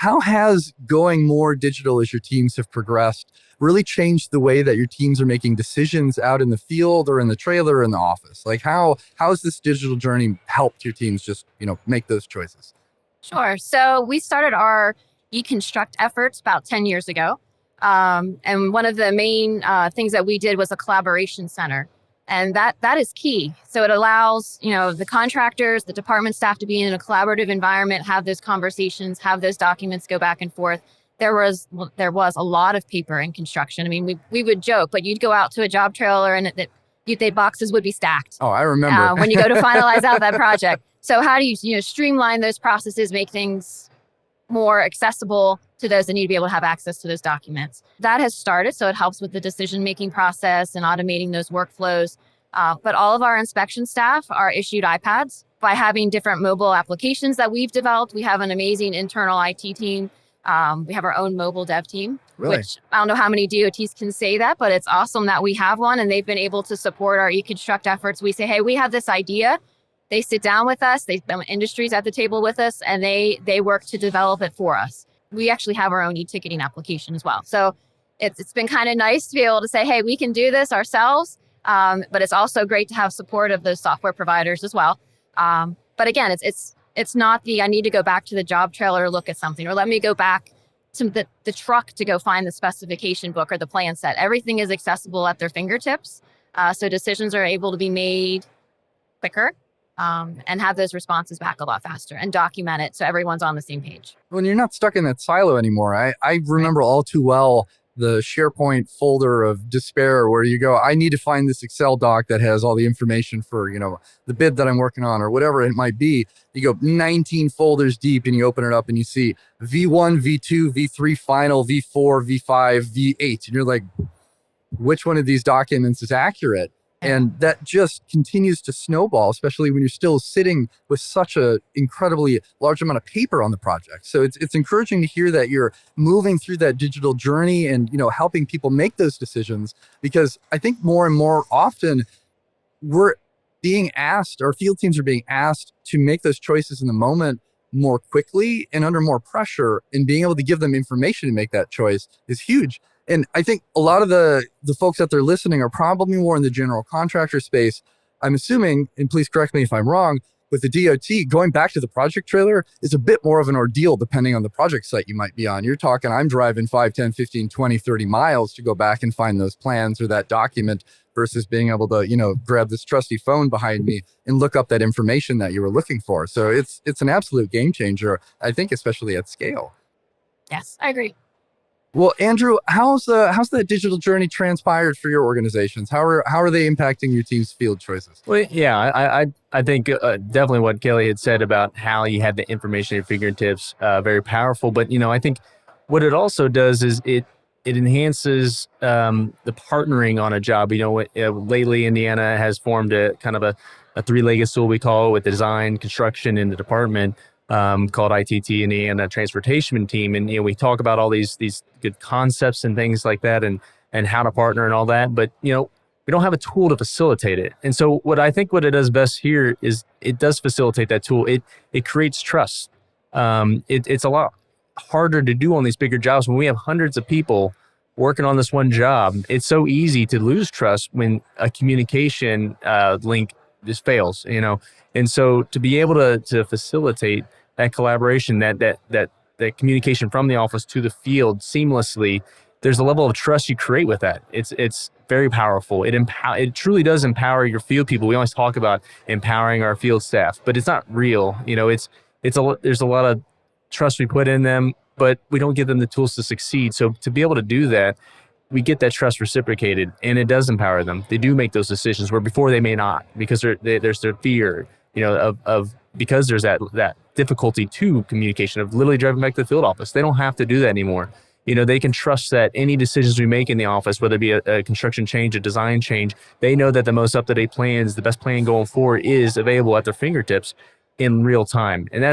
how has going more digital as your teams have progressed really changed the way that your teams are making decisions out in the field or in the trailer or in the office? Like how has this digital journey helped your teams just, make those choices? Sure. So we started our e-construct efforts about 10 years ago. And one of the main things that we did was a collaboration center. And that is key. So it allows, the contractors, the department staff to be in a collaborative environment, have those conversations, have those documents go back and forth. There was a lot of paper in construction. I mean, we would joke, but you'd go out to a job trailer and the boxes would be stacked. Oh, I remember. When you go to finalize out that project. So how do you streamline those processes, make things more accessible to those that need to be able to have access to those documents? That has started, so it helps with the decision-making process and automating those workflows. But all of our inspection staff are issued iPads. By having different mobile applications that we've developed, we have an amazing internal IT team. We have our own mobile dev team, Really? which I don't know how many DOTs can say that, but it's awesome that we have one, and they've been able to support our e-construct efforts. We say, hey, we have this idea. They sit down with us, industries at the table with us, and they work to develop it for us. We actually have our own e-ticketing application as well. So it's been kind of nice to be able to say, hey, we can do this ourselves. But it's also great to have support of those software providers as well. But again, it's not I need to go back to the job trailer, look at something, or let me go back to the truck to go find the specification book or the plan set. Everything is accessible at their fingertips. So decisions are able to be made quicker. And have those responses back a lot faster and document it so everyone's on the same page. When you're not stuck in that silo anymore, I remember all too well the SharePoint folder of despair where you go, I need to find this Excel doc that has all the information for, the bid that I'm working on or whatever it might be. You go 19 folders deep and you open it up and you see V1, V2, V3 final, V4, V5, V8. And you're like, which one of these documents is accurate? And that just continues to snowball, especially when you're still sitting with such an incredibly large amount of paper on the project. So it's encouraging to hear that you're moving through that digital journey and, helping people make those decisions, because I think more and more often we're being asked, our field teams are being asked to make those choices in the moment more quickly and under more pressure, and being able to give them information to make that choice is huge. And I think a lot of the folks out there listening are probably more in the general contractor space. I'm assuming, and please correct me if I'm wrong, with the DOT, going back to the project trailer is a bit more of an ordeal depending on the project site you might be on. You're talking, I'm driving 5, 10, 15, 20, 30 miles to go back and find those plans or that document versus being able to, grab this trusty phone behind me and look up that information that you were looking for. So it's an absolute game changer, I think, especially at scale. Yes, I agree. Well, Andrew, how's that digital journey transpired for your organizations? How are they impacting your team's field choices? Well, yeah, I think definitely what Kelly had said about how you have the information at your fingertips, very powerful. But I think what it also does is it enhances the partnering on a job. Lately Indiana has formed a kind of a three-legged stool, we call it, with design, construction, and the department. Called ITT, Indiana Transportation Team. And, we talk about all these good concepts and things like that and how to partner and all that. But, we don't have a tool to facilitate it. And so what it does best here is it does facilitate that tool. It creates trust. It's a lot harder to do on these bigger jobs when we have hundreds of people working on this one job. It's so easy to lose trust when a communication link just fails, And so to be able to facilitate that collaboration, that communication from the office to the field seamlessly, there's a level of trust you create with that. It's very powerful. It truly does empower your field people. We always talk about empowering our field staff, but it's not real. There's a lot of trust we put in them, but we don't give them the tools to succeed. So to be able to do that, we get that trust reciprocated, and it does empower them. They do make those decisions where before they may not, because there's their fear, because there's that difficulty to communication of literally driving back to the field office. They don't have to do that anymore. They can trust that any decisions we make in the office, whether it be a construction change, a design change, they know that the most up-to-date plans, the best plan going forward is available at their fingertips in real time. And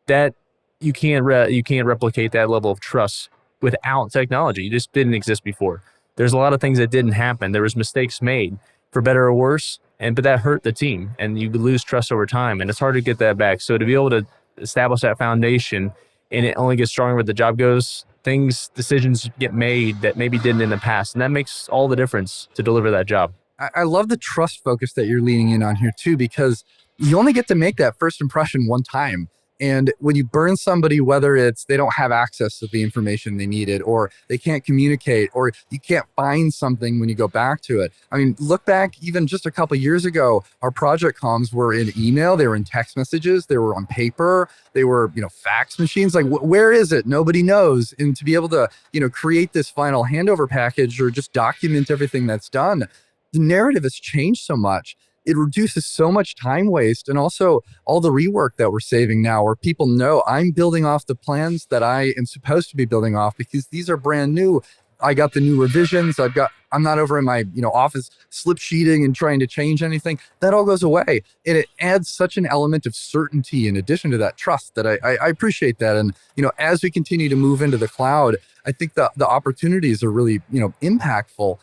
that you can't replicate that level of trust without technology. It just didn't exist before. There's a lot of things that didn't happen. There was mistakes made, for better or worse, but that hurt the team, and you lose trust over time, and it's hard to get that back. So to be able to establish that foundation and it only gets stronger as the job goes. Decisions get made that maybe didn't in the past, and that makes all the difference to deliver that job. I love the trust focus that you're leaning in on here too, because you only get to make that first impression one time. And when you burn somebody, whether it's they don't have access to the information they needed, or they can't communicate, or you can't find something when you go back to it. I mean, look back even just a couple of years ago, our project comms were in email, they were in text messages, they were on paper, they were, fax machines. Like, where is it? Nobody knows. And to be able to, create this final handover package or just document everything that's done, the narrative has changed so much. It reduces so much time waste, and also all the rework that we're saving now, where people know I'm building off the plans that I am supposed to be building off because these are brand new. I got the new revisions. I'm not over in my, office slip sheeting and trying to change anything. That all goes away. And it adds such an element of certainty in addition to that trust that I appreciate that. And, as we continue to move into the cloud, I think the opportunities are really, impactful.